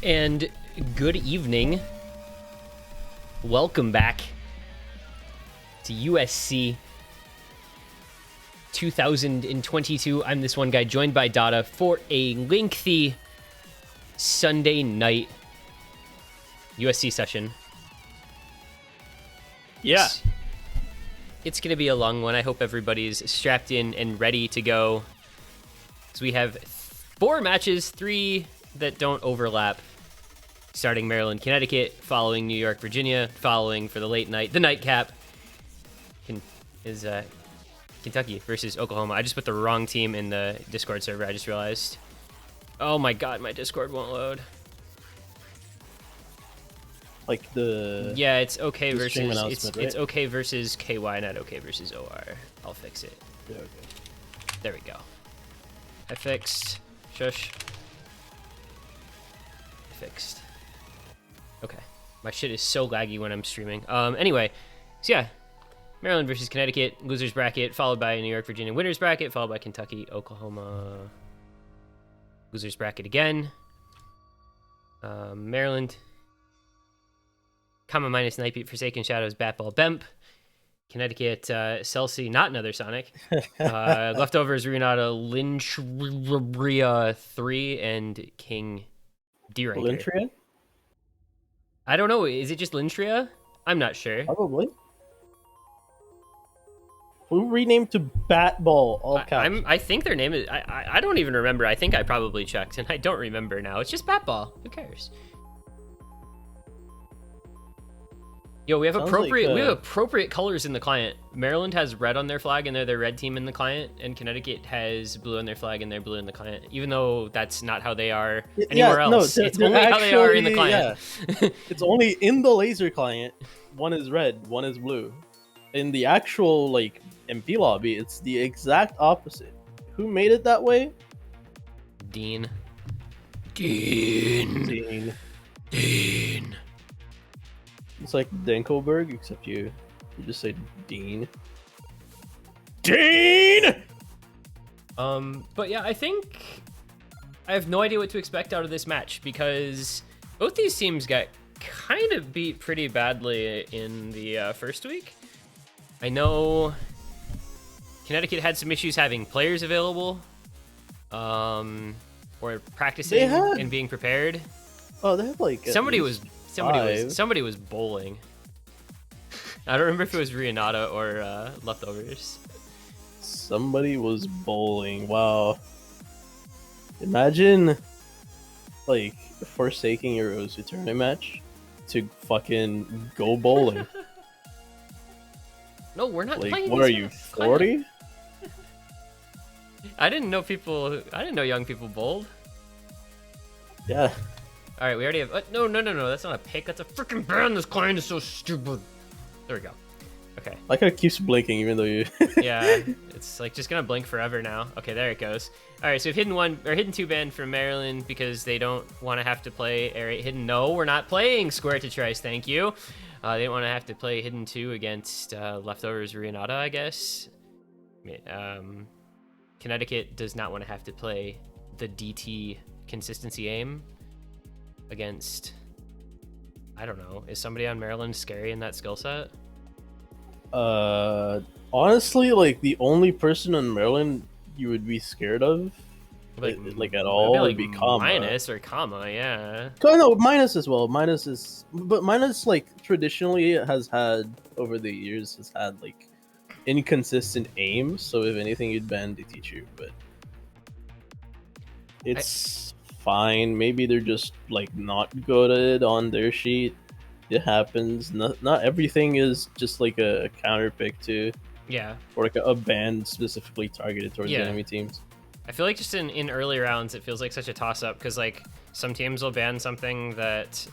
And good evening. Welcome back to USC 2022. I'm this one guy joined by Dada for a lengthy Sunday night USC session. Yeah. It's going to be a long one. I hope everybody's strapped in and ready to go. So we have 4 matches, 3 that don't overlap. Starting Maryland, Connecticut, following New York, Virginia, following for the late night, the nightcap is Kentucky versus Oklahoma. I just put the wrong team in the Discord server, I just realized. Oh my god, my Discord won't load. Like the... Yeah, it's okay versus... Right? It's okay versus KY, not okay versus OR. I'll fix it. Yeah, okay. There we go. I fixed. Shush. I fixed. Okay. My shit is so laggy when I'm streaming. Anyway, so yeah. Maryland versus Connecticut, losers bracket, followed by New York, Virginia winners bracket, followed by Kentucky, Oklahoma losers bracket again. Maryland, comma minus Night Beat, Forsaken Shadows, Batball, Bemp. Connecticut, Celsi, not another Sonic. Leftovers, Renata, Lynchria 3, and King D-Ranker. Lintria? I don't know. Is it just Lynchria? I'm not sure. Probably. Who renamed to Batball, all caps? I think their name is... I don't even remember. I think I probably checked, and I don't remember now. It's just Batball. Who cares? Yo, we have appropriate colors in the client. Maryland has red on their flag, and they're the red team in the client, and Connecticut has blue on their flag, and they're blue in the client. Even though that's not how they are anywhere else. No, it's only how they are in the client. Yeah. It's only in the laser client. One is red, one is blue. In the actual like MP lobby, it's the exact opposite. Who made it that way? Dean. It's like Denkelberg, except you just say Dean. Dean! But yeah, I think I have no idea what to expect out of this match because both these teams got kind of beat pretty badly in the first week. I know Connecticut had some issues having players available, or practicing and being prepared. Oh, they have like somebody was bowling. I don't remember if it was Renata or Leftovers. Somebody was bowling. Wow. Imagine like forsaking your Rosu tournament match to fucking go bowling. No, we're not like, playing. What are you, 40? I didn't know young people bowled. Yeah. All right, we already have. No. That's not a pick. That's a freaking ban. This client is so stupid. There we go. Okay. Like how it keeps blinking even though you. Yeah, it's like just gonna blink forever now. Okay, there it goes. All right, so we've hidden 2 ban from Maryland because they don't want to have to play air 8 hidden. No, we're not playing Square to Trice. Thank you. They didn't want to have to play hidden 2 against Leftovers Renata, I guess. Connecticut does not want to have to play the DT consistency aim against, I don't know, is somebody on Maryland scary in that skill set? Honestly, like the only person on Maryland you would be scared of, like at all, would be Comma. Minus or Comma, yeah. No, Minus as well. But Minus like traditionally has had over the years has had like inconsistent aim. So if anything, you'd ban DT2, but it's fine. Maybe they're just like not good at it on their sheet. It happens. Not everything is just like a counter pick to, yeah, or like a ban specifically targeted towards the enemy teams. I feel like just in early rounds, it feels like such a toss up because like some teams will ban something that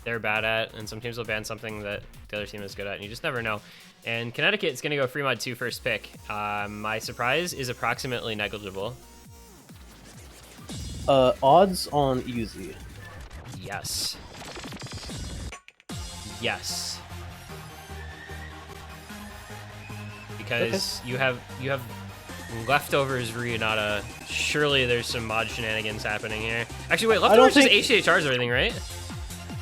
they're bad at, and some teams will ban something that the other team is good at, and you just never know. And Connecticut is going to go free mod 2 first pick. My surprise is approximately negligible. Odds on easy. Yes. Because you have Leftovers Renata surely there's some mod shenanigans happening here. Actually, wait, I don't Leftover's just think- HDHRs everything, right?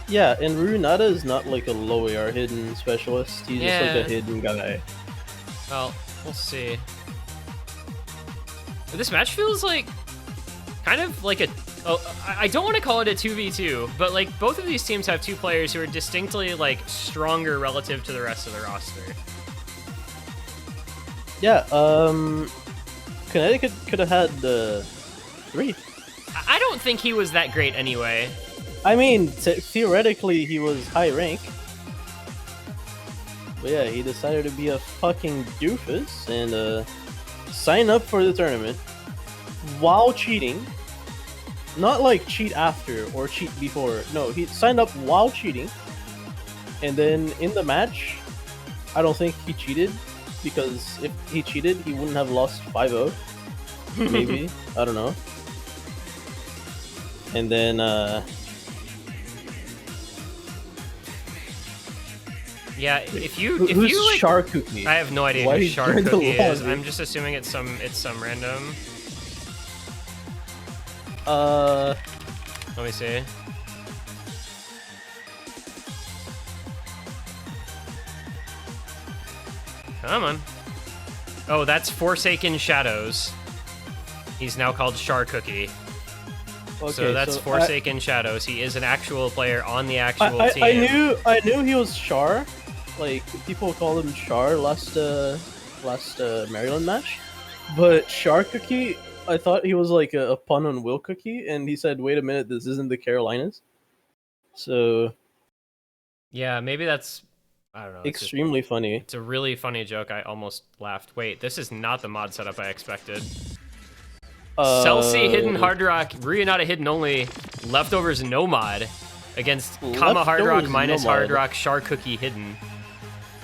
Yeah, and Runata is not like a low AR hidden specialist. He's just like Yeah. a hidden guy. Well, we'll see. This match feels like kind of like a. Oh, I don't want to call it a 2v2, but like both of these teams have two players who are distinctly like stronger relative to the rest of the roster. Yeah, Connecticut could have had 3. I don't think he was that great anyway. I mean, theoretically, he was high rank. But yeah, he decided to be a fucking doofus and sign up for the tournament while cheating. Not like cheat after or cheat before. No, he signed up while cheating. And then in the match, I don't think he cheated. Because if he cheated, he wouldn't have lost 5-0. Maybe. I don't know. And then, Yeah, if you who's like, Char Cookie? I have no idea Why who he Shark joined the Cookie is. lobby? I'm just assuming it's some random. Let me see. Come on. Oh, that's Forsaken Shadows. He's now called Char Cookie. Okay, So that's Forsaken Shadows. He is an actual player on the actual team. I knew he was Char. Like people called him Char last Maryland match, but Char Cookie. I thought he was like a pun on Will Cookie, and he said, "Wait a minute, this isn't the Carolinas." So Yeah, maybe that's. I don't know. extremely funny. It's a really funny joke. I almost laughed. Wait, this is not the mod setup I expected. Celsi hidden hard rock, Rihanna hidden only, leftovers no mod against Kama hard rock Leftovers minus no hard mod. rock Char Cookie hidden.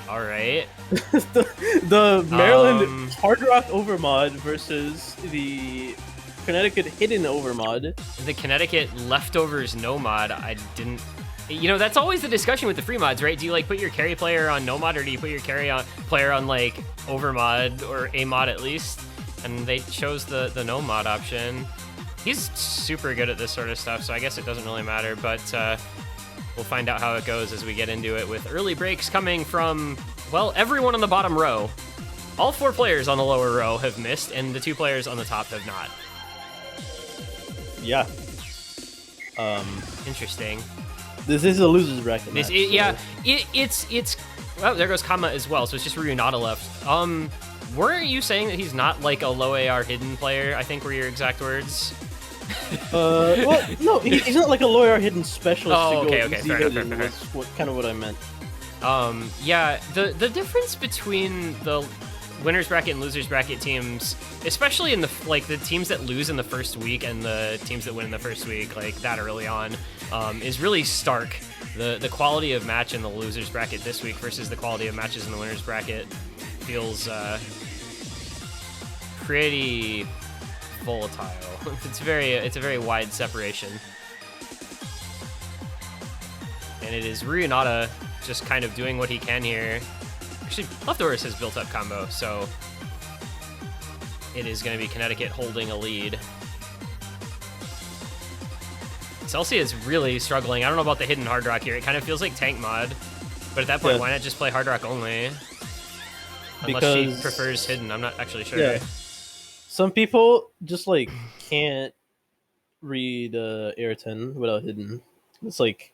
All right. the Maryland Hard Rock Overmod versus the Connecticut Hidden Overmod. The Connecticut leftovers no mod. I didn't. You know, that's always the discussion with the free mods, right? Do you like put your carry player on no mod, or do you put your carry on player on like overmod or a mod at least? And they chose the no mod option. He's super good at this sort of stuff, so I guess it doesn't really matter. But we'll find out how it goes as we get into it with early breaks coming from, well, everyone on the bottom row. All 4 players on the lower row have missed, and the 2 players on the top have not. Yeah. Interesting. This is a loser's bracket match. Yeah, it's well, there goes Kama as well, so it's just Ryunata left. Weren't you saying that he's not like a low AR hidden player? I think were your exact words. Well, no, he's not like a lawyer hidden specialist. Oh, to go okay, easy fair hidden enough. was kind of what I meant. Yeah, the difference between the winners bracket and losers bracket teams, especially in the teams that lose in the first week and the teams that win in the first week, like that early on, is really stark. The quality of match in the losers bracket this week versus the quality of matches in the winners bracket feels pretty volatile. It's a very wide separation, and it is Ryunata just kind of doing what he can here. Actually, Leftovers has built up combo, so it is going to be Connecticut holding a lead. Celsi is really struggling. I don't know about the hidden hard rock here. It kind of feels like tank mod, but at that point, why not just play hard rock only? Unless she prefers hidden. I'm not actually sure. Yeah. Some people just like can't read Air 10 without hidden. It's like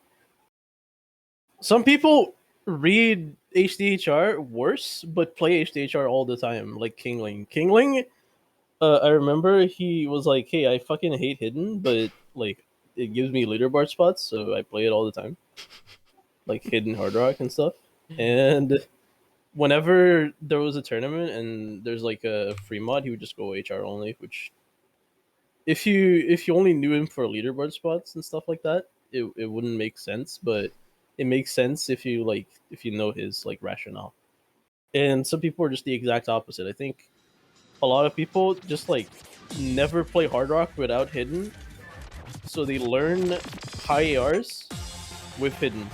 some people read HDHR worse, but play HDHR all the time, like Kingling. Kingling, I remember he was like, "Hey, I fucking hate hidden, but like it gives me leaderboard spots, so I play it all the time, like hidden hard rock and stuff." And whenever there was a tournament and there's like a free mod, he would just go HR only. Which, if you only knew him for leaderboard spots and stuff like that, it wouldn't make sense. But it makes sense if you know his like rationale. And some people are just the exact opposite. I think a lot of people just like never play hard rock without hidden, so they learn high ARs with hidden,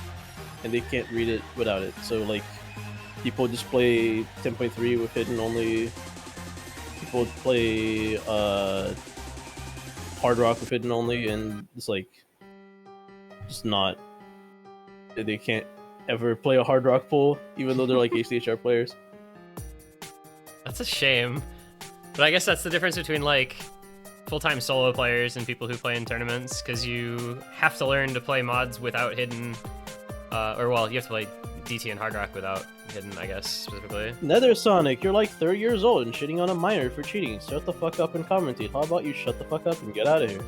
and they can't read it without it. So like people just play 10.3 with hidden only. People play hard rock with hidden only, and it's like just not. They can't ever play a hard rock pool, even though they're like HDHR players. That's a shame. But I guess that's the difference between like full-time solo players and people who play in tournaments, because you have to learn to play mods without hidden, or well, you have to play DT and hard rock without hidden, I guess, specifically. Nether Sonic, you're like 30 years old and shitting on a minor for cheating. Shut the fuck up and commentate. How about you shut the fuck up and get out of here?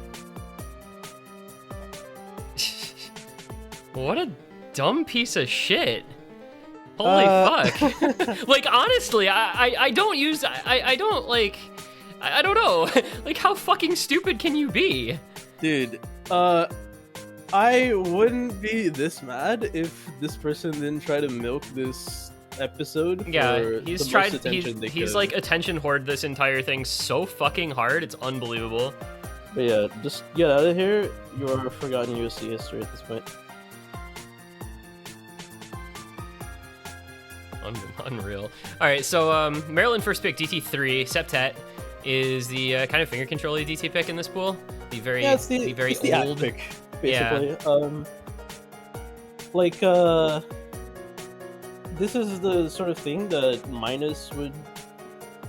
What a dumb piece of shit. Holy fuck. Like, honestly, I don't use, I don't, like, I don't know. Like, how fucking stupid can you be? Dude, I wouldn't be this mad if this person didn't try to milk this episode for he's the tried, most attention they he's could. like attention hoard this entire thing so fucking hard, it's unbelievable. But yeah, just get out of here. You are forgotten USC history at this point. Unreal. All right, so Maryland first pick DT3. Septet is the kind of finger controlling DT pick in this pool. The very, Yeah, it's the very it's the old pick, basically. This is the sort of thing that Minus would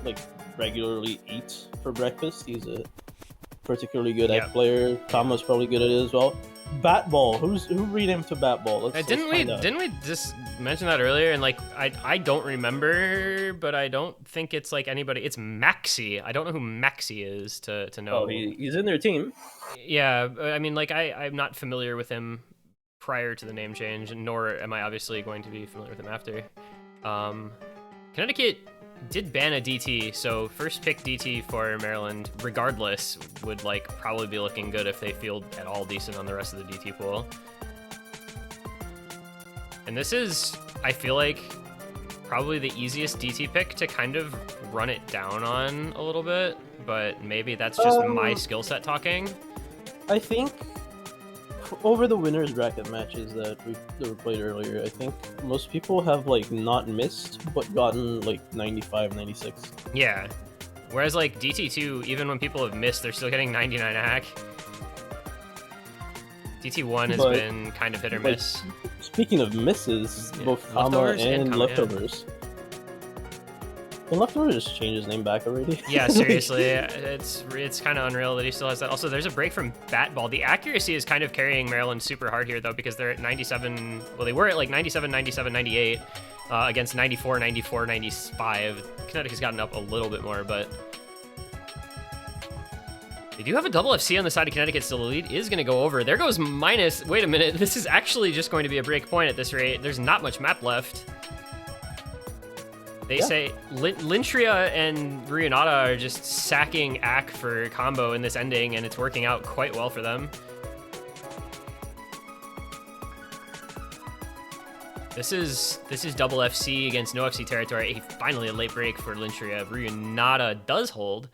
like regularly eat for breakfast. He's a particularly good egg player. Kama's probably good at it as well. Batball. Who renamed to Batball? Didn't we just mention that earlier? And like I don't remember, but I don't think it's like anybody. It's Maxi. I don't know who Maxi is to know. Oh, he's in their team. Yeah, I mean, like I'm not familiar with him prior to the name change, nor am I obviously going to be familiar with him after. Connecticut did ban a DT, so first pick DT for Maryland, regardless, would like probably be looking good if they feel at all decent on the rest of the DT pool. And this is, I feel like, probably the easiest DT pick to kind of run it down on a little bit, but maybe that's just my skill set talking. I think over the winners bracket matches that were played earlier, I think most people have like not missed but gotten like 95, 96. Yeah. Whereas like DT2, even when people have missed, they're still getting 99 hack. DT1 has been kind of hit or miss. Speaking of misses, both Kama Leftovers and Kama, Leftovers. Can Leftovers just change his name back already? Yeah, seriously, it's kind of unreal that he still has that. Also, there's a break from Batball. The accuracy is kind of carrying Maryland super hard here, though, because they're at 97. Well, they were at like 97, 97, 98 against 94, 94, 95. Connecticut's gotten up a little bit more, but they do have a double FC on the side of Connecticut, so the lead is going to go over. There goes Minus. Wait a minute. This is actually just going to be a break point at this rate. There's not much map left. They say Lintria and Rionata are just sacking Ack for combo in this ending, and it's working out quite well for them. This is double FC against no FC territory. Finally a late break for Lintria. Rionata does hold.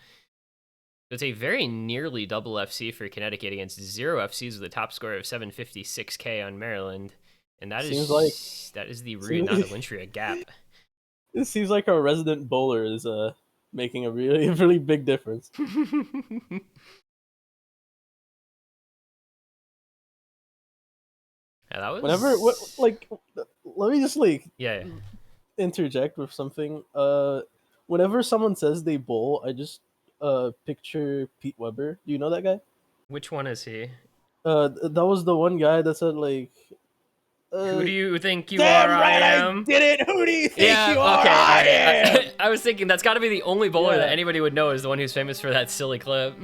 It's a very nearly double FC for Connecticut against 0 FCs with a top score of 756k on Maryland. And that is the Rionata Lintria gap. It seems like our resident bowler is making a really, really big difference. Yeah, that was... let me just interject with something. Whenever someone says they bowl, I just picture Pete Weber. Do you know that guy? Which one is he? That was the one guy that said like, who do you think you damn are? right, I am. I did it. Who do you think you are? Okay, I am. I was thinking that's got to be the only bowler that anybody would know is the one who's famous for that silly clip.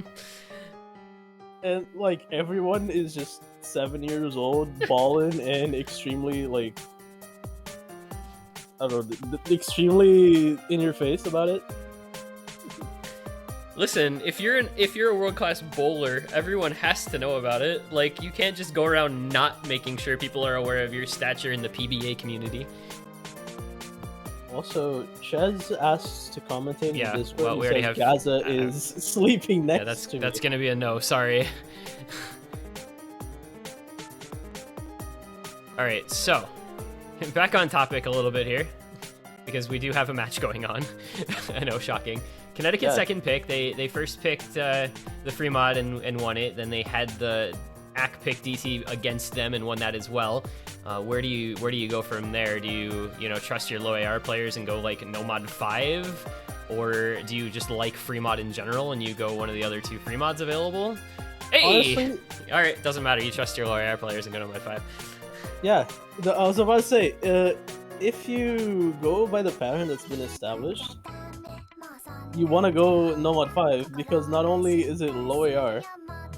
And like everyone is just 7 years old, balling, and extremely like, I don't know, extremely in your face about it. Listen, if you're a world-class bowler, everyone has to know about it. Like, you can't just go around not making sure people are aware of your stature in the PBA community. Also, Chez asked to commentate in Discord. Well, we already have Gaza is sleeping next to me. That's gonna be a no. Sorry. All right, so back on topic a little bit here, because we do have a match going on. I know, shocking. Connecticut second pick. They first picked the free mod and won it. Then they had the AC pick DT against them and won that as well. Where do you go from there? Do you trust your low AR players and go like no mod 5, or do you just like free mod in general and you go one of the other 2 free mods available? Hey, honestly, all right, doesn't matter. You trust your low AR players and go no mod 5. Yeah, I was about to say, if you go by the pattern that's been established, you want to go no mod 5 because not only is it low AR,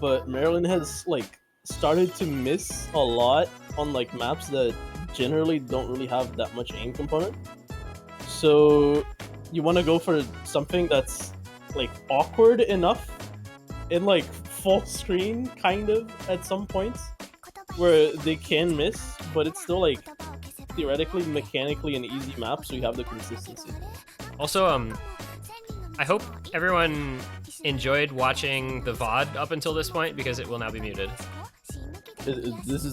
but Maryland has like started to miss a lot on like maps that generally don't really have that much aim component. So you want to go for something that's like awkward enough in like full screen kind of at some points where they can miss, but it's still like theoretically mechanically an easy map, so you have the consistency. Also, I hope everyone enjoyed watching the VOD up until this point because it will now be muted.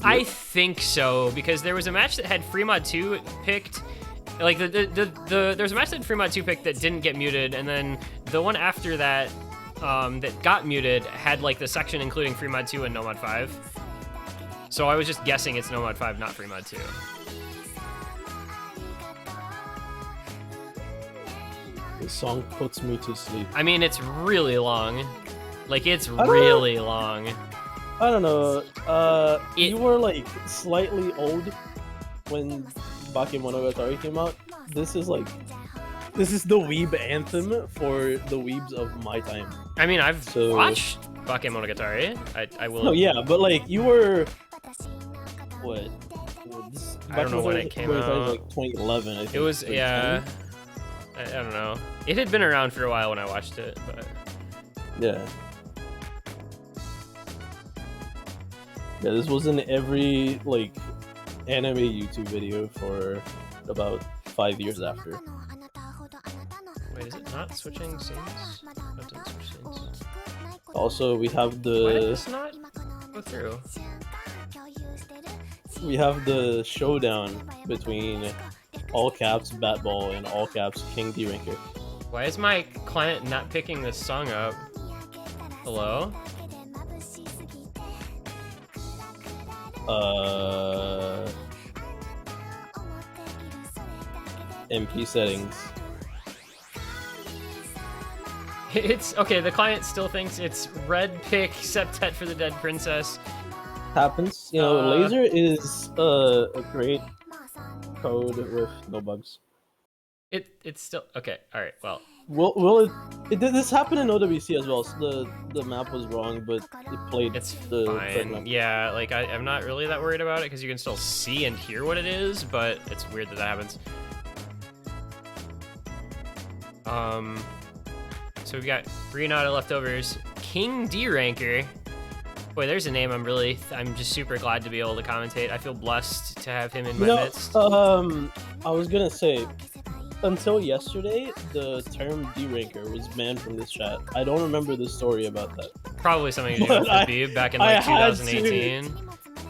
I think so, because there was a match that had Fremod 2 picked. Like there was a match that had Fremod 2 picked that didn't get muted, and then the one after that that got muted had like the section including Fremod 2 and Nomod 5. So I was just guessing it's Nomod 5, not Fremod 2. This song puts me to sleep. I mean, it's really long. Like, it's really long. I don't know. You were like slightly old when Bakemonogatari came out. This is the weeb anthem for the weebs of my time. I mean, I've watched Bakemonogatari. I will. No, yeah, but like you were what? I don't know when it came out. Like 2011, I think. It was, yeah. I don't know. It had been around for a while when I watched it, but yeah. Yeah, this was in every like anime YouTube video for about 5 years after. Wait, is it not switching scenes? No, it didn't switch scenes. Also, we have the. Why did this not go through? We have the showdown between all caps Batball and all caps King D Ranker. Why is my client not picking this song up? Hello? MP settings. It's okay. The client still thinks it's red pick septet for the dead princess. Happens. You know, laser is a great code with no bugs. It's still okay. All right. Well, this happened in OWC as well. So the map was wrong, but it played. It's fine. Yeah, like I'm not really that worried about it because you can still see and hear what it is, but it's weird that happens. So we've got Renata leftovers, King D Ranker. Boy, there's a name I'm just super glad to be able to commentate. I feel blessed to have him in my midst. I was gonna say, until yesterday, the term D-Ranker was banned from this chat. I don't remember the story about that. Probably something to do with Habib back in like 2018.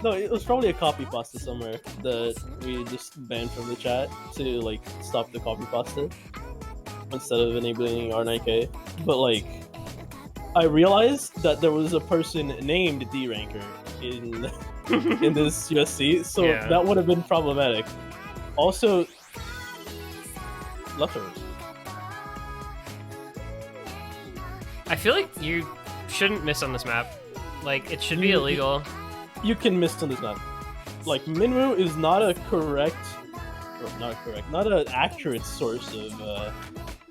No, it was probably a copy pasta somewhere that we just banned from the chat to like stop the copy pasta instead of enabling R9K. But like, I realized that there was a person named D-Ranker in in this USC, so that would have been problematic. Also, leftovers. I feel like you shouldn't miss on this map. Like, it should be illegal. You can miss on this map. Like, Minwoo is not a not an accurate source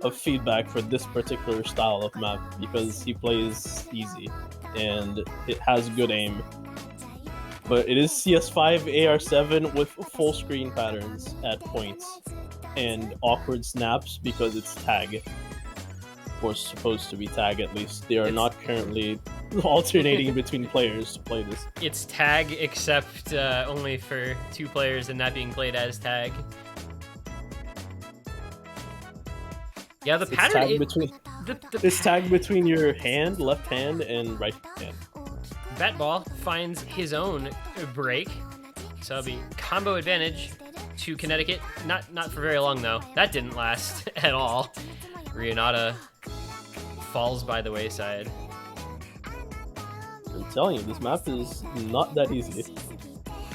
of feedback for this particular style of map because he plays easy and it has good aim. But it is CS5 AR7 with full screen patterns at points and awkward snaps because it's tag. Or supposed to be tag at least. They are not currently alternating between players to play this. It's tag except only for 2 players and not being played as tag. Yeah, the pattern it's tagged between your hand, left hand, and right hand. Batball finds his own break, so it'll be combo advantage to Connecticut. Not for very long though. That didn't last at all. Renata falls by the wayside. I'm telling you, this map is not that easy.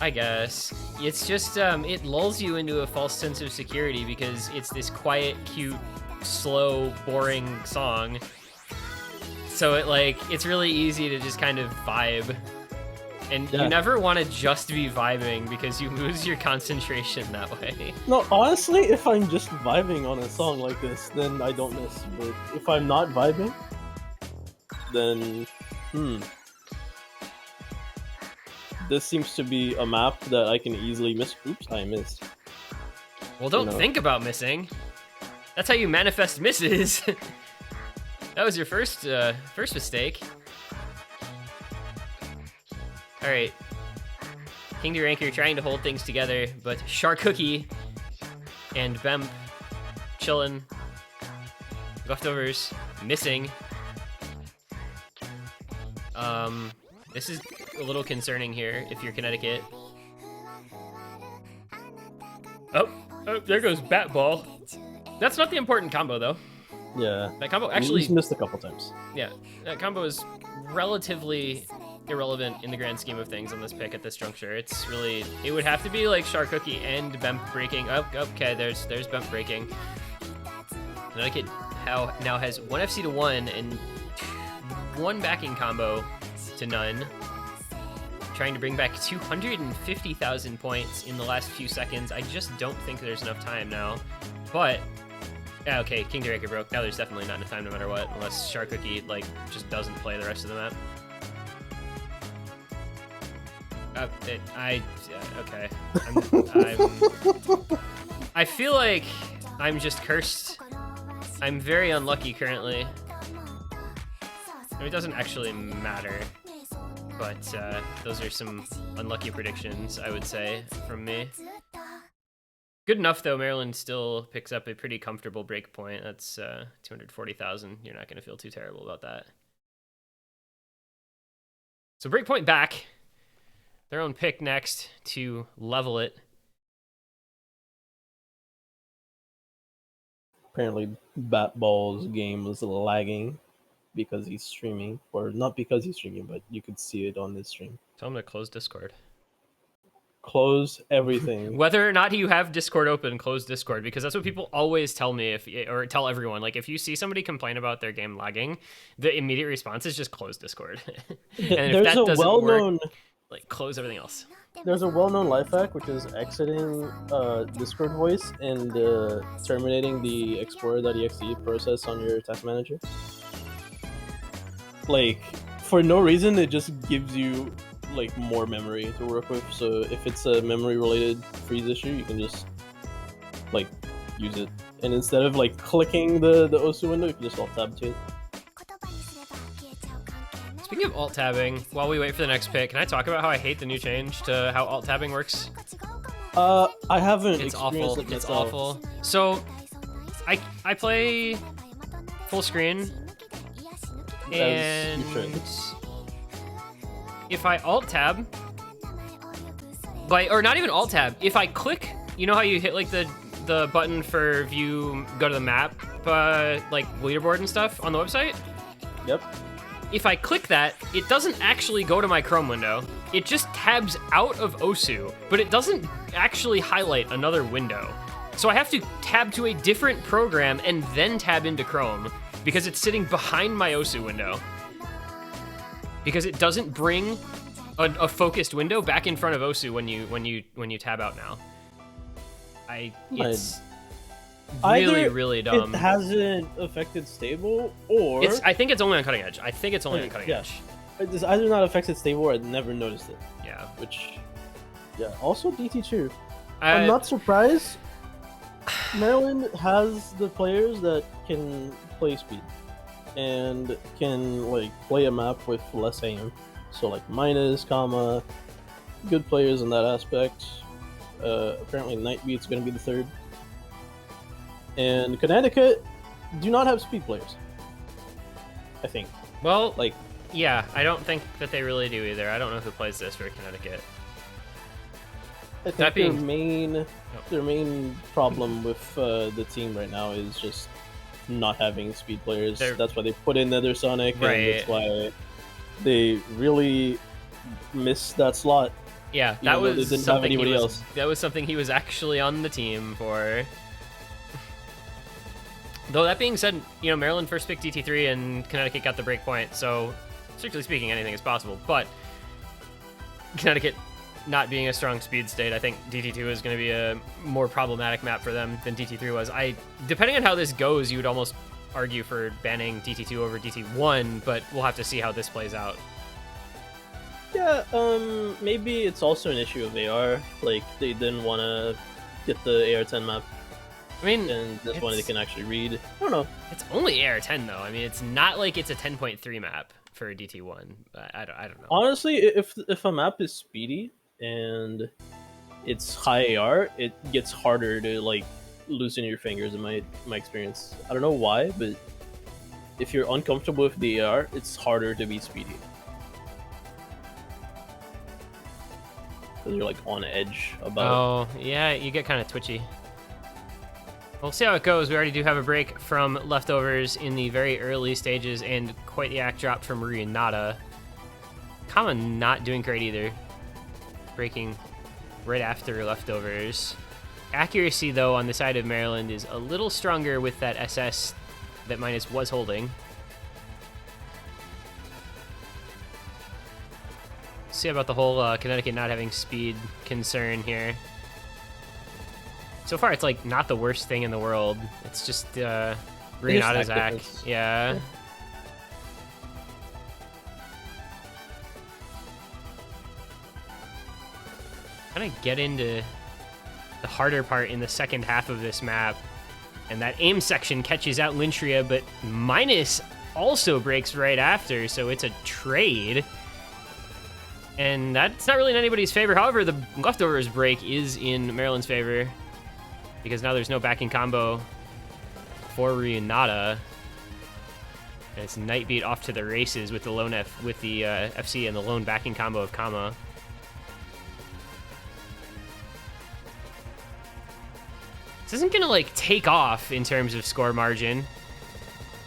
I guess. It's just, it lulls you into a false sense of security because it's this quiet, cute, slow, boring song. So it's really easy to just kind of vibe. And you never want to just be vibing because you lose your concentration that way. No, honestly, if I'm just vibing on a song like this, then I don't miss. But if I'm not vibing, then, this seems to be a map that I can easily miss. Oops, I missed. Well, don't think about missing. That's how you manifest misses. That was your first mistake. All right. King D Ranker trying to hold things together, but Shark Cookie and Bemp chilling. Leftovers missing. This is a little concerning here if you're Connecticut. Oh, there goes Bat Ball. That's not the important combo, though. Yeah. That combo actually... He's missed a couple times. Yeah, that combo is relatively irrelevant in the grand scheme of things on this pick at this juncture. It's really... It would have to be like Shark Cookie and Bemp breaking. Oh, okay, there's Bemp breaking. Connecticut now has 1 FC to 1 and 1 backing combo to none. Trying to bring back 250,000 points in the last few seconds. I just don't think there's enough time now. But, yeah, okay, King D Ranker broke. Now there's definitely not enough time no matter what, unless Shark Cookie, just doesn't play the rest of the map. Okay. I feel like I'm just cursed. I'm very unlucky currently. I mean, it doesn't actually matter. But those are some unlucky predictions, I would say, from me. Good enough, though. Maryland still picks up a pretty comfortable break point. That's 240,000. You're not going to feel too terrible about that. So breakpoint back. Their own pick next to level it. Apparently, Batball's game was lagging because he's streaming, or not because he's streaming, but you could see it on this stream. Tell him to close Discord. Close everything. Whether or not you have Discord open, close Discord, because that's what people always tell me, or tell everyone. Like, if you see somebody complain about their game lagging, the immediate response is just close Discord. And if that doesn't work, close everything else. There's a well-known life hack, which is exiting Discord voice and terminating the explorer.exe process on your task manager. For no reason, it just gives you more memory to work with. So if it's a memory related freeze issue, you can just use it, and instead of clicking the OSU window, you can just alt tab to it. Speaking of alt tabbing, while we wait for the next pick, can I talk about how I hate the new change to how alt tabbing works? I haven't. It's awful. It's awful. So I play full screen. And if I alt tab, or not even alt tab, if I click, you know how you hit the button for view, go to the map, leaderboard and stuff on the website? Yep. If I click that, it doesn't actually go to my Chrome window. It just tabs out of OSU, but it doesn't actually highlight another window. So I have to tab to a different program and then tab into Chrome, because it's sitting behind my OSU window. Because it doesn't bring a focused window back in front of OSU when you tab out now. It's really dumb. It hasn't affected stable, or I think it's only on cutting edge. I think it's only on cutting edge. It's either not affected stable or I'd never noticed it. Yeah. Also DT2. I'm not surprised. Maryland has the players that can play speed and can play a map with less aim. So minus, comma, good players in that aspect. Apparently Nightbeat's going to be the third. And Connecticut do not have speed players, I think. Well, yeah, I don't think that they really do either. I don't know who plays this for Connecticut. I think their main problem with the team right now is just not having speed players. They're- That's why they put in Nether Sonic, Right. and that's why they really missed that slot. Yeah, Even that though they was didn't have something anybody he was. else. That was something he was actually on the team for. Though that being said, you know, Maryland first picked DT3 and Connecticut got the break point, so strictly speaking, anything is possible. But Connecticut not being a strong speed state, I think DT2 is going to be a more problematic map for them than DT3 was. Depending on how this goes, you would almost argue for banning DT2 over DT1, but we'll have to see how this plays out. Yeah, maybe it's also an issue of AR. Like, they didn't want to get the AR10 map, I mean, and this one they can actually read. I don't know. it's only AR10 though. I mean, it's not like it's a 10.3 map for DT1. I don't know. Honestly, if a map is speedy and it's high AR, it gets harder to like loosen your fingers. In my experience, I don't know why, but if you're uncomfortable with the AR, it's harder to be speedy. Because you're like on edge about. Oh, yeah, you get kind of twitchy. We'll see how it goes. We already do have a break from Leftovers in the very early stages, and quite the act drop from Renata. Kama not doing great either. Breaking right after Leftovers. Accuracy, though, on the side of Maryland is a little stronger with that SS that Minus was holding. See about the whole Connecticut not having speed concern here. So far, it's like not the worst thing in the world. It's just Renata's act. Yeah. Kind of get into the harder part in the second half of this map. And that aim section catches out Lintria, but Minus also breaks right after, so it's a trade. And that's not really in anybody's favor. However, the Leftovers break is in Maryland's favor, because now there's no backing combo for Renata. And it's Nightbeat off to the races with the lone FC and the lone backing combo of Kama. This isn't gonna like take off in terms of score margin,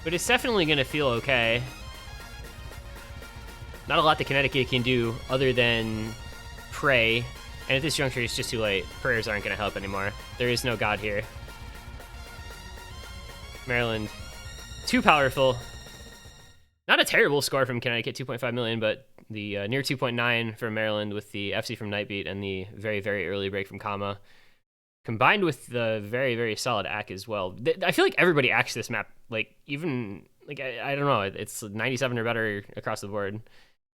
but it's definitely gonna feel okay. Not a lot that Connecticut can do other than pray, and at this juncture it's just too late. Prayers aren't gonna help anymore. There is no God here. Maryland, too powerful. Not a terrible score from Connecticut, 2.5 million, but the near 2.9 from Maryland with the FC from Nightbeat and the very, very early break from Kama, combined with the very, very solid ACK as well. I feel like everybody acts this map, like, even, like, I don't know, it's 97 or better across the board,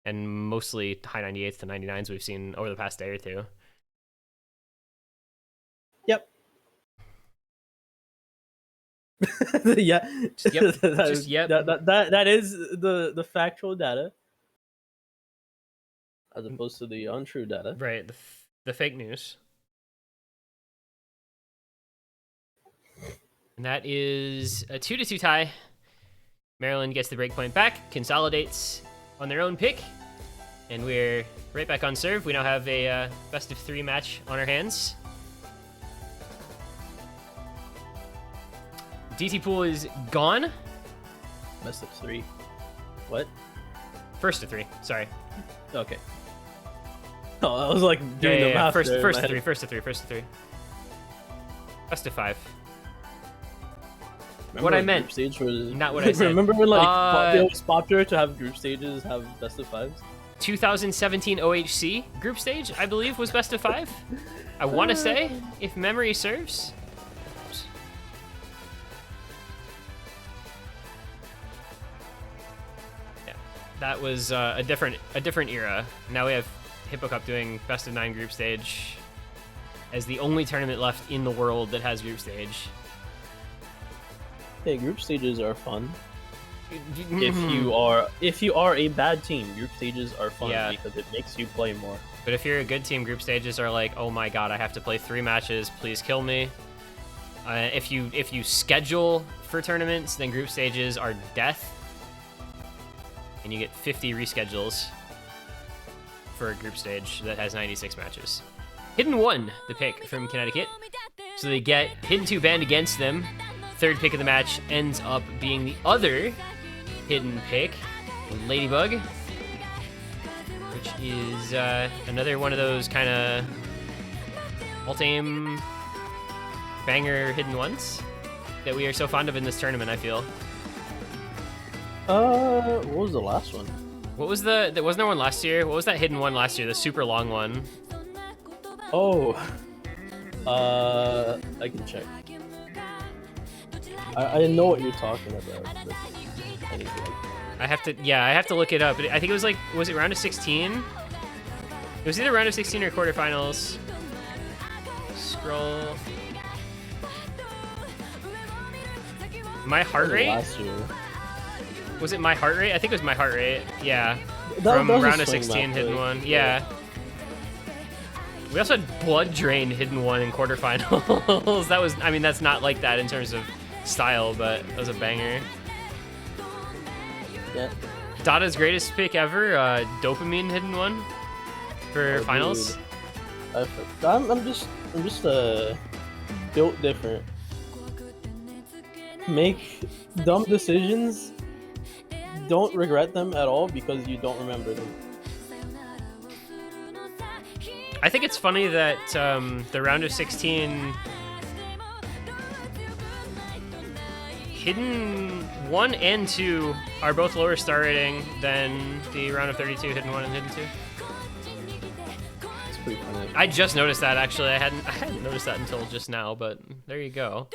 and mostly high 98s to 99s we've seen over the past day or two. Yep. Yeah. Yep. That Just is- yep. That is the factual data, as opposed to the untrue data. Right, the fake news. And that is a 2-2 tie. Maryland gets the breakpoint back, consolidates on their own pick, and we're right back on serve. We now have a best of 3 match on our hands. DT pool is gone. Best of 3. What? First of 3, sorry. Okay. Oh, I was like doing the math. First there in of my 3, head. first of 3, first of 3. Best of 5. Remember What I when meant, group stage was... not what I said. Remember when like it was popular to have group stages have best of 5s? 2017 OHC group stage, I believe, was best of 5. I want to say, if memory serves. Yeah, that was a different era. Now we have Hippo Cup doing best of 9 group stage as the only tournament left in the world that has group stage. Hey, group stages are fun. If you are a bad team, group stages are fun because it makes you play more. But if you're a good team, group stages are like, oh my god, I have to play 3 matches, please kill me. If you schedule for tournaments, then group stages are death, and you get 50 reschedules for a group stage that has 96 matches. Hidden 1, the pick from Connecticut, so they get Hidden 2 banned against them third pick of the match ends up being the other hidden pick, Ladybug, which is another one of those kind of alt-aim banger hidden ones that we are so fond of in this tournament, I feel. What was the last one? What was there wasn't there one last year? What was that hidden one last year? The super long one. Oh, I can check. I know what you're talking about. But I need to, like... I have to look it up. I think it was like, was it round of 16? It was either round of 16 or quarterfinals. Scroll. My heart rate? Last year. Was it my heart rate? I think it was my heart rate. Yeah. That From was a round of swing 16 map, hidden but- one. Yeah. We also had Blood Drain hidden one in quarterfinals. That was, I mean, that's not like that in terms of style, but that was a banger. Yeah. Dada's greatest pick ever, Dopamine hidden one for Oh, finals. Dude. I'm just built different. Make dumb decisions. Don't regret them at all because you don't remember them. I think it's funny that the round of 16 hidden 1 and 2 are both lower star rating than the round of 32 hidden 1 and hidden 2. It's pretty funny. I just noticed that actually. I hadn't noticed that until just now, but there you go.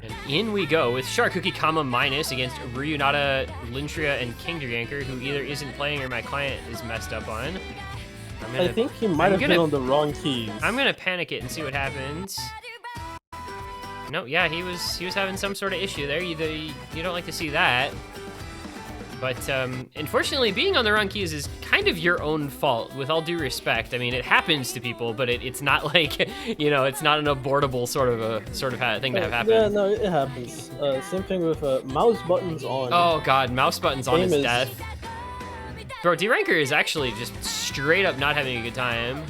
And in we go with Shark Cookie comma minus against Ryunata, Lintria, and Kingdra who either isn't playing or my client is messed up on. I think he might have been on the wrong keys. I'm gonna panic it and see what happens. No, yeah, he was having some sort of issue there. You don't like to see that. But unfortunately, being on the wrong keys is kind of your own fault, with all due respect. I mean, it happens to people, but it's not like, you know, it's not an abortable sort of thing to have happen. Yeah, no, it happens. Same thing with mouse buttons on. Oh god, mouse buttons on his Same as- death. Bro, D-Ranker is actually just straight up not having a good time.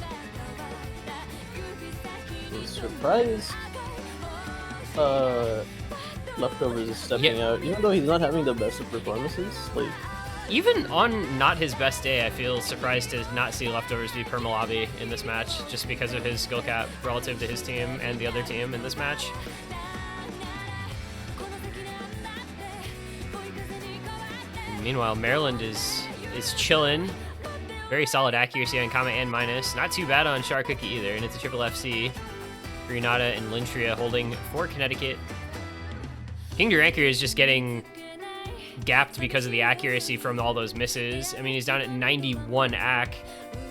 Surprised. Leftovers is stepping out, even though he's not having the best of performances. Like, Even on not his best day, I feel surprised to not see Leftovers be perma lobby in this match, just because of his skill cap relative to his team and the other team in this match. Meanwhile, Maryland is chilling. Very solid accuracy on comma and minus. Not too bad on Shark Cookie either, and it's a triple FC. Renata and Lintria holding for Connecticut. King Duranker is just getting gapped because of the accuracy from all those misses. I mean, he's down at 91 AC.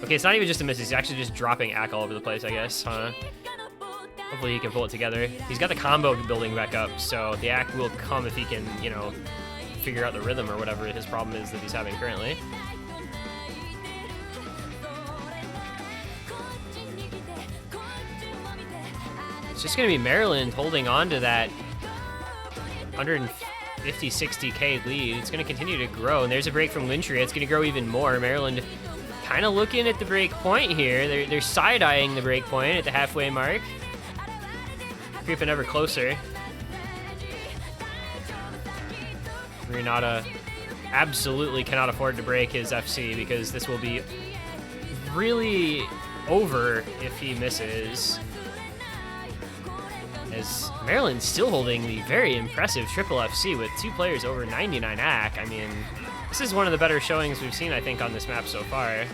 Okay, it's not even just a miss, he's actually just dropping AC all over the place, I guess, huh? Hopefully he can pull it together. He's got the combo building back up, so the AC will come if he can, you know, figure out the rhythm or whatever his problem is that he's having currently. It's just going to be Maryland holding on to that 150, 60K lead. It's going to continue to grow, and there's a break from Lintria. It's going to grow even more. Maryland kind of looking at the break point here. They're side-eyeing the break point at the halfway mark. Creeping ever closer. Renata absolutely cannot afford to break his FC because this will be really over if he misses. As Maryland's still holding the very impressive triple FC with 2 players over 99 AC. I mean, this is one of the better showings we've seen, I think, on this map so far.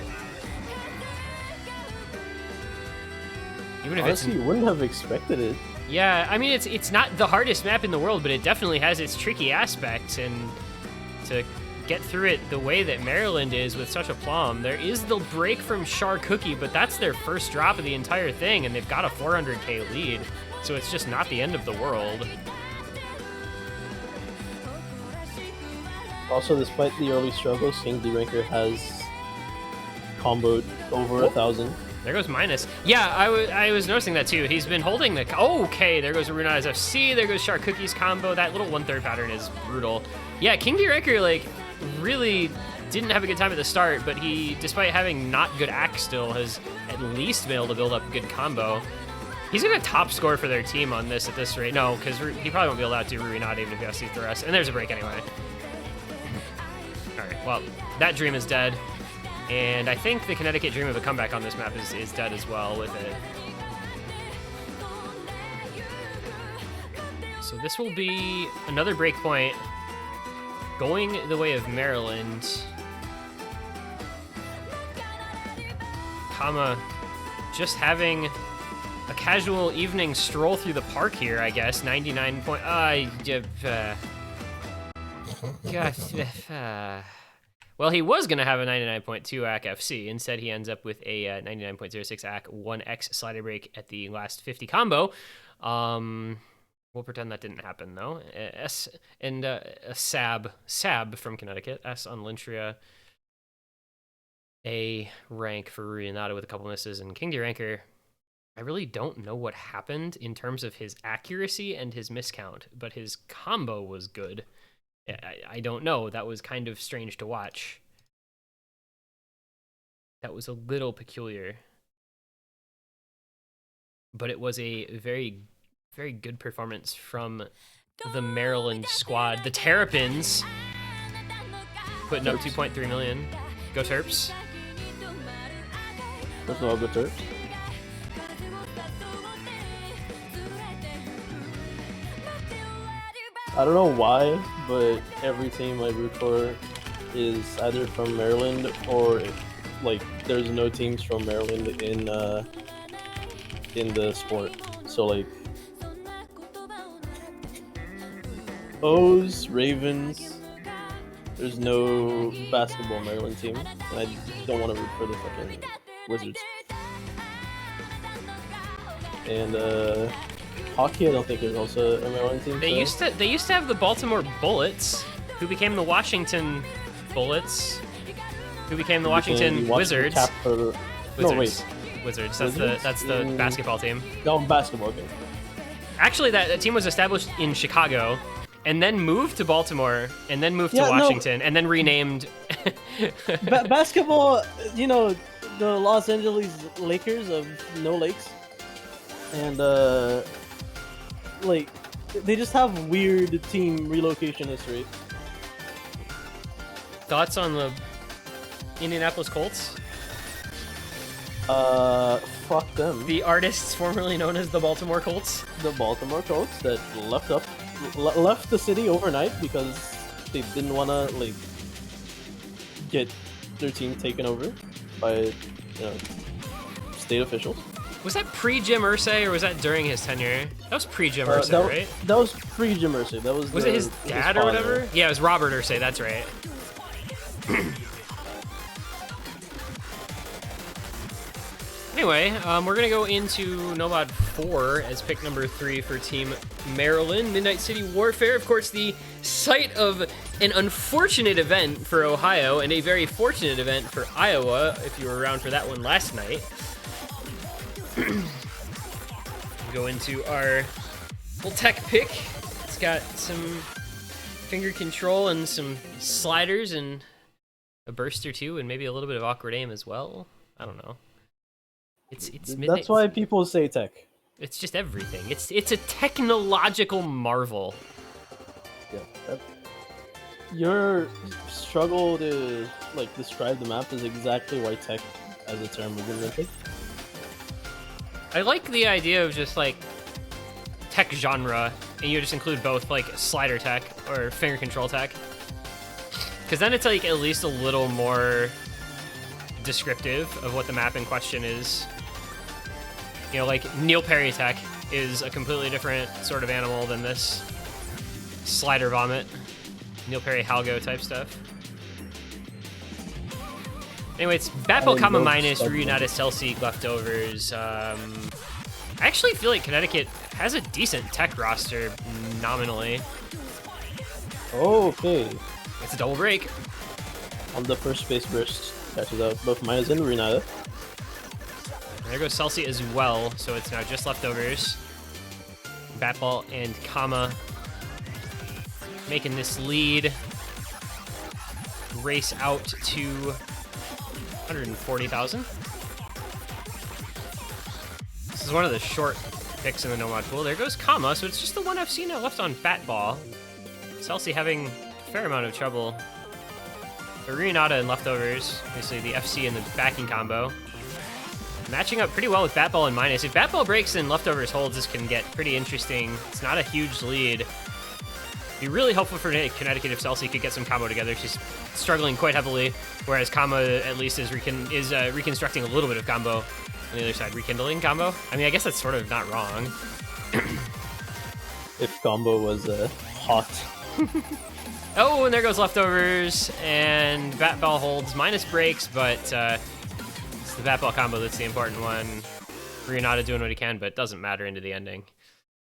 Even if honestly, you wouldn't have expected it. Yeah, I mean, it's not the hardest map in the world, but it definitely has its tricky aspects, and to get through it the way that Maryland is with such aplomb. There is the break from Shark Cookie, but that's their first drop of the entire thing, and they've got a 400K lead. So it's just not the end of the world. Also, despite the early struggles, King D-Ranker has comboed over 1,000. There goes minus. Yeah, I was noticing that too. He's been holding the... Okay, there goes Runata's FC. There goes Shark Cookie's combo. That little 1/3 pattern is brutal. Yeah, King D-Ranker, like, really didn't have a good time at the start, but he, despite having not good AC still, has at least been able to build up a good combo. He's gonna top score for their team on this at this rate. No, because he probably won't be allowed to Ruinata even if he has to the rest. And there's a break anyway. All right, well, that dream is dead. And I think the Connecticut dream of a comeback on this map is dead as well with it. So this will be another break point going the way of Maryland. Kama just having a casual evening stroll through the park here, I guess. 99 point... well, he was going to have a 99.2 AC FC. Instead, he ends up with a 99.06 AC 1X slider break at the last 50 combo. We'll pretend that didn't happen, though. S and a Sab from Connecticut. S on Lintria. A rank for Ruinata with a couple misses. And King D Ranker, I really don't know what happened in terms of his accuracy and his miscount, but his combo was good. I don't know. That was kind of strange to watch. That was a little peculiar. But it was a very, very good performance from the Maryland squad. The Terrapins putting up 2.3 million. Go Terps. That's all good Terps. I don't know why, but every team I root for is either from Maryland or like there's no teams from Maryland in the sport. So like O's, Ravens, there's no basketball Maryland team, and I don't want to root for the fucking Wizards. And hockey, I don't think there's also a Maryland team. They used to have the Baltimore Bullets, who became the Washington Bullets, who became the Washington Wizards. Wizards. Wizards. That's the basketball team. No, basketball. Okay. Actually, that team was established in Chicago, and then moved to Baltimore, and then moved to Washington, and then renamed. Basketball, you know, the Los Angeles Lakers of no lakes, and like they just have weird team relocation history. Thoughts on the Indianapolis Colts? Fuck them. The artists formerly known as the Baltimore Colts. The Baltimore Colts that left the city overnight because they didn't want to like get their team taken over by state officials. Was that pre-Jim Irsay or was that during his tenure? That was pre-Jim Irsay, right? That was pre-Jim Irsay. That was it his dad or whatever? Yeah, it was Robert Irsay. That's right. Anyway, we're going to go into Nomad 4 as pick number 3 for Team Maryland. Midnight City Warfare, of course, the site of an unfortunate event for Ohio and a very fortunate event for Iowa, if you were around for that one last night. Go into our full tech pick. It's got some finger control and some sliders and a burst or two and maybe a little bit of awkward aim as well. I don't know. It's midnight. That's why people say tech. It's just everything. It's a technological marvel. Yeah. Your struggle to like describe the map is exactly why tech as a term was invented. I like the idea of just like tech genre, and you just include both like slider tech or finger control tech, because then it's like at least a little more descriptive of what the map in question is. You know, like Neil Perry tech is a completely different sort of animal than this slider vomit, Neil Perry Halgo type stuff. Anyway, it's Batball Kama minus Reunited Celsi leftovers. I actually feel like Connecticut has a decent tech roster nominally. Okay. It's a double break. On the first space burst, catches out both Myers and Renata. There goes Celsi as well, so it's now just leftovers. Batball and Kama making this lead. Race out to 140,000. This is one of the short picks in the Nomad pool. There goes Kama, so it's just the one FC now left on Fat Ball. Celsi having a fair amount of trouble. But Rionata and Leftovers, obviously the FC and the backing combo. Matching up pretty well with Bat Ball and Minus. If Bat Ball breaks and Leftovers holds, this can get pretty interesting. It's not a huge lead. Be really helpful for Connecticut if Celsi could get some combo together. She's struggling quite heavily, whereas Kama at least is reconstructing a little bit of combo on the other side. Rekindling combo? I mean, I guess that's sort of not wrong. If combo was hot. Oh, and there goes Leftovers, and Bat Ball holds. Minus breaks, but it's the Bat Ball combo that's the important one. Rionata doing what he can, but it doesn't matter into the ending.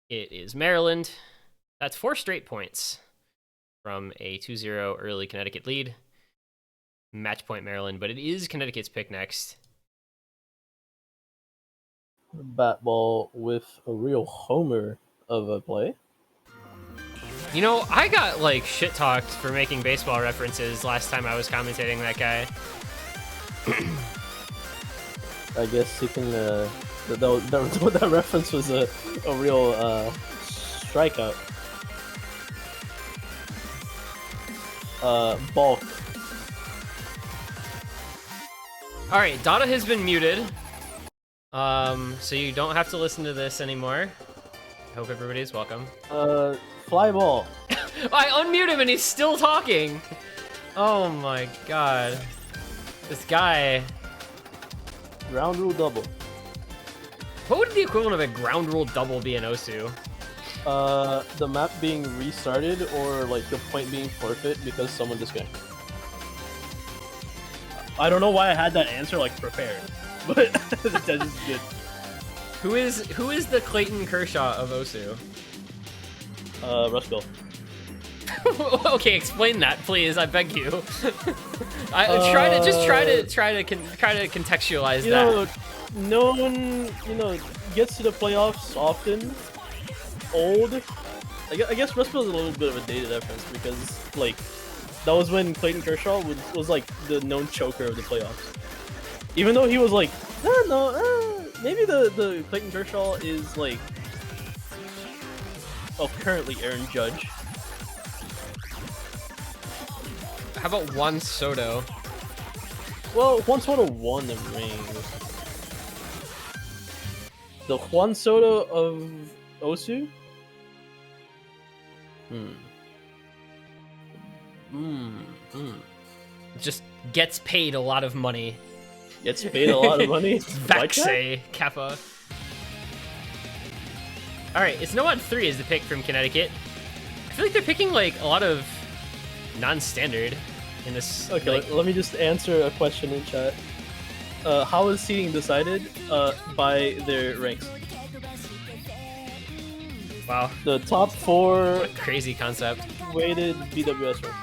It is Maryland. That's 4 straight points from a 2-0 early Connecticut lead. Match point Maryland, but it is Connecticut's pick next. Bat Ball with a real homer of a play. You know, I got like shit talked for making baseball references last time I was commentating that guy. I guess you can. That reference was a real strikeout. Bulk. All right, Dada has been muted, so you don't have to listen to this anymore. I hope everybody is welcome. Fly ball. I unmute him and he's still talking. Oh my god, this guy. Ground rule double. What would the equivalent of a ground rule double be in Osu? The map being restarted or like the point being forfeit because someone disconnected. I don't know why I had that answer like prepared, but that's just good. Who is the Clayton Kershaw of Osu? Ruskell. Okay, explain that, please. I beg you. Try to contextualize that. No one, gets to the playoffs often. Old. I guess Ruskell is a little bit of a dated reference because, like, that was when Clayton Kershaw was like the known choker of the playoffs. Even though he was like, maybe the Clayton Kershaw is like, currently Aaron Judge. How about Juan Soto? Well, Juan Soto won the ring. The Juan Soto of Osu? Just gets paid a lot of money. Gets paid a lot of money? Vaxe, Kappa. Alright, it's Nomad 3 is the pick from Connecticut. I feel like they're picking like a lot of non-standard in this. Okay, let me just answer a question in chat. How is seeding decided? By their ranks. Wow. The top 4 What a crazy concept. weighted BWS rank.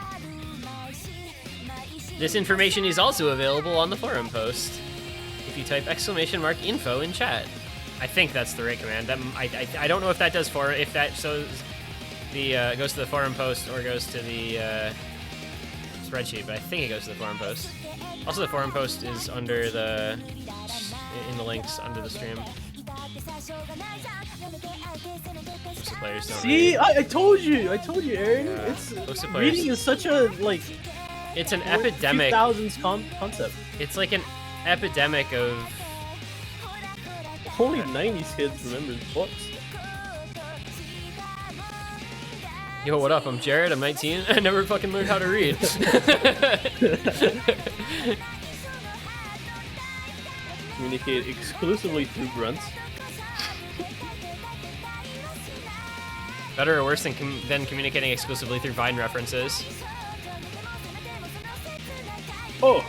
This information is also available on the forum post. If you type !info in chat. I think that's the right command. I don't know if that does if that shows the goes to the forum post or goes to the spreadsheet, but I think it goes to the forum post. Also, the forum post is in the links under the stream. Most players don't See, read. I told you, Aaron. Yeah. It's Most of players- reading is such a like. It's an epidemic. 2000s concept. It's like an epidemic of. Only 90s kids remember books. Yo, what up? I'm Jared. I'm 19. I never fucking learned how to read. Communicate exclusively through grunts. Better or worse than communicating exclusively through Vine references. Oh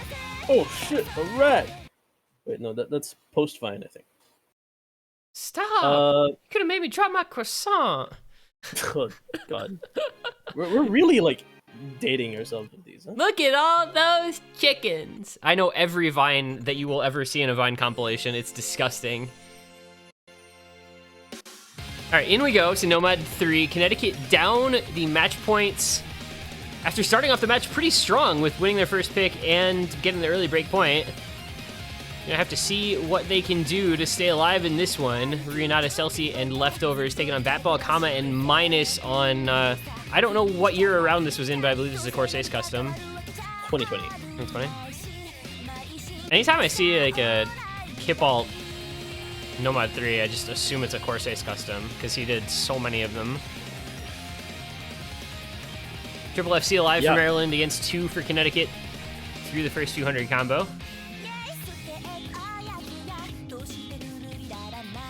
shit, a rat. Wait, no, that's post Vine, I think. Stop! You could have made me drop my croissant. Oh, God. we're really like dating ourselves with these, huh? Look at all those chickens. I know every Vine that you will ever see in a Vine compilation. It's disgusting. All right, in we go to Nomad 3. Connecticut down the match points after starting off the match pretty strong with winning their first pick and getting the early break point. Gonna have to see what they can do to stay alive in this one. Rionata, Celsi, and Leftovers taking on Batball, Kama, and Minus on, I don't know what year around this was in, but I believe this is a Course Ace custom. 2020. 2020? Anytime I see like a Kipalt Nomad 3, I just assume it's a Course Ace custom, because he did so many of them. Triple FC alive for Maryland against 2 for Connecticut through the first 200 combo.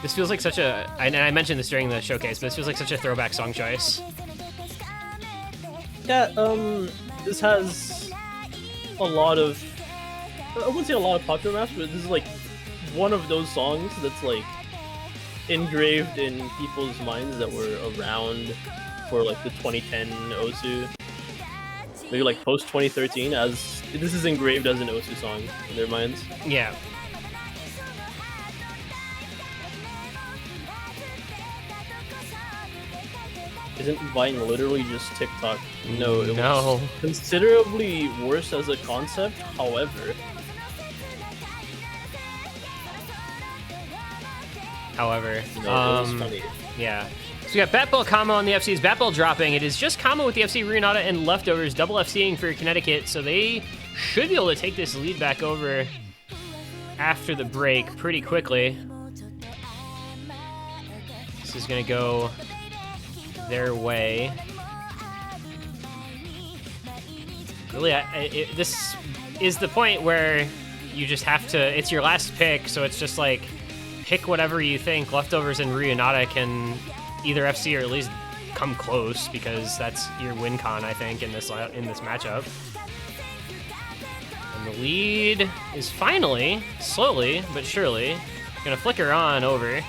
This feels like such a, and I mentioned this during the showcase, but this feels like such a throwback song choice. Yeah, this has a lot of, I wouldn't say a lot of popular maps, but this is like one of those songs that's like engraved in people's minds that were around for like the 2010 Osu. Maybe like post 2013, as this is engraved as an Osu song in their minds. Yeah. Isn't Vine literally just TikTok? No, it was considerably worse as a concept, however. You know, it was funny. Yeah. So we got Batball, Kama on the FCs, Batball dropping. It is just Kama with the FC, Rionata, and Leftovers, double FCing for Connecticut, so they should be able to take this lead back over after the break pretty quickly. This is going to go their way. Really, this is the point where you just have to, it's your last pick, so it's just like, pick whatever you think Leftovers and Rionata can either FC or at least come close, because that's your win con, I think, in this matchup. And the lead is finally, slowly but surely, gonna flicker on over.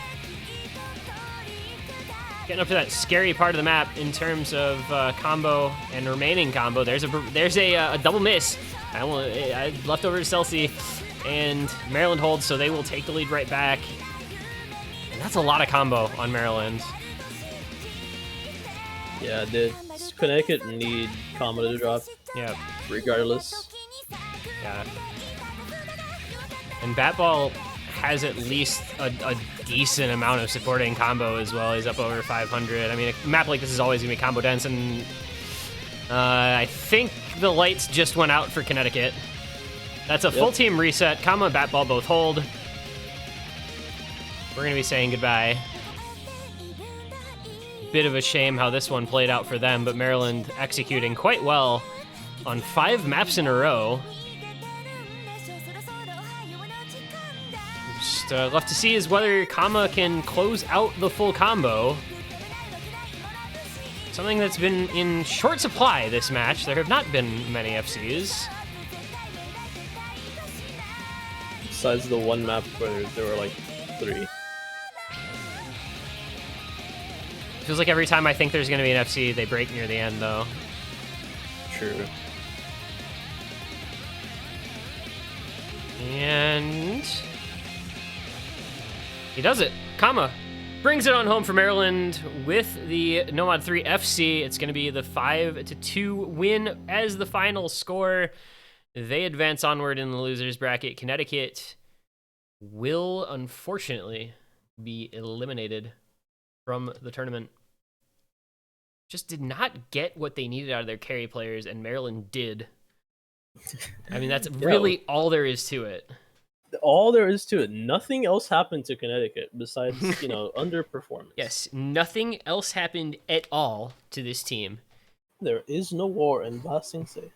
Getting up to that scary part of the map in terms of combo and remaining combo. There's a double miss. Leftovers, Celsi, and Maryland holds, so they will take the lead right back. And that's a lot of combo on Maryland. Yeah, Connecticut need combo to drop. Yeah. Regardless. Yeah. And Batball has at least a decent amount of supporting combo as well. He's up over 500. I mean, a map like this is always going to be combo dense, and I think the lights just went out for Connecticut. That's a full team reset. Kama and Batball both hold. We're going to be saying goodbye. Bit of a shame how this one played out for them, but Maryland executing quite well on 5 maps in a row. Just left to see is whether Kama can close out the full combo. Something that's been in short supply this match. There have not been many FCs. Besides the one map where there were like 3. Feels like every time I think there's going to be an FC, they break near the end, though. True. And he does it. Kama brings it on home for Maryland with the Nomad 3 FC. It's going to be the 5-2 win as the final score. They advance onward in the losers bracket. Connecticut will, unfortunately, be eliminated from the tournament. Just did not get what they needed out of their carry players, and Maryland did. I mean, that's really all there is to it. All there is to it. Nothing else happened to Connecticut besides, underperformance. Yes, nothing else happened at all to this team. There is no war in Ba Sing Se.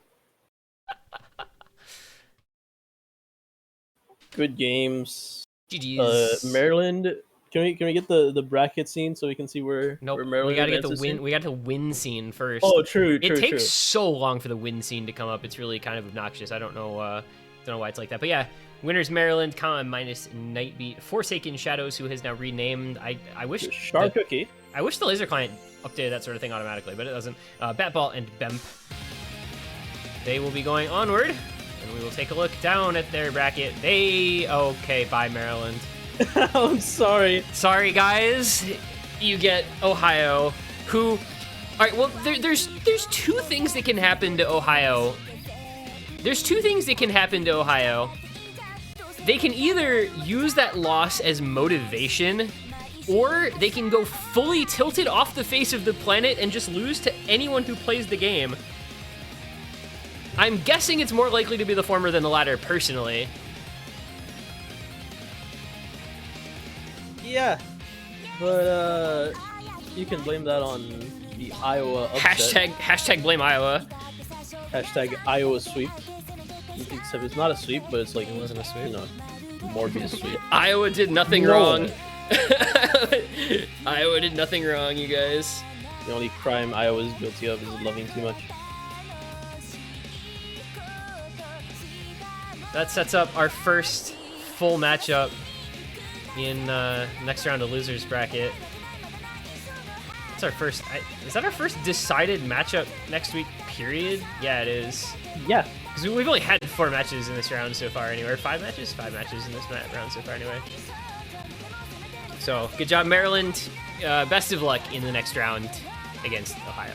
Good games. GG's. Maryland. Can we get the bracket scene so we can see where Maryland? We gotta get the win. We got the win scene first. Oh, true. It takes so long for the win scene to come up. It's really kind of obnoxious. I don't know why it's like that. But yeah, winners Maryland, Kama minus Nightbeat, Forsaken Shadows, who has now renamed. I wish Shark Cookie. I wish the laser client updated that sort of thing automatically, but it doesn't. Batball and Bemp. They will be going onward, and we will take a look down at their bracket. Okay, bye Maryland. I'm sorry. Sorry, guys. You get Ohio, who... All right, well, there's 2 things that can happen to Ohio. There's 2 things that can happen to Ohio they can either use that loss as motivation, or they can go fully tilted off the face of the planet and just lose to anyone who plays the game. I'm guessing it's more likely to be the former than the latter, personally. Yeah, but you can blame that on the Iowa upset. Hashtag blame Iowa. Hashtag Iowa sweep. Except it's not a sweep, but it's like, It wasn't a sweep. you know, Morbius sweep. Iowa did nothing No. wrong. Iowa did nothing wrong, you guys. The only crime Iowa is guilty of is loving too much. That sets up our first full matchup in next round of losers bracket. It's our first. Is that our first decided matchup next week? Period. Yeah, it is. Yeah. Because we've only had 4 matches in this round so far. Anyway, 5 matches. 5 matches in this round so far. Anyway. So good job, Maryland. Best of luck in the next round against Ohio.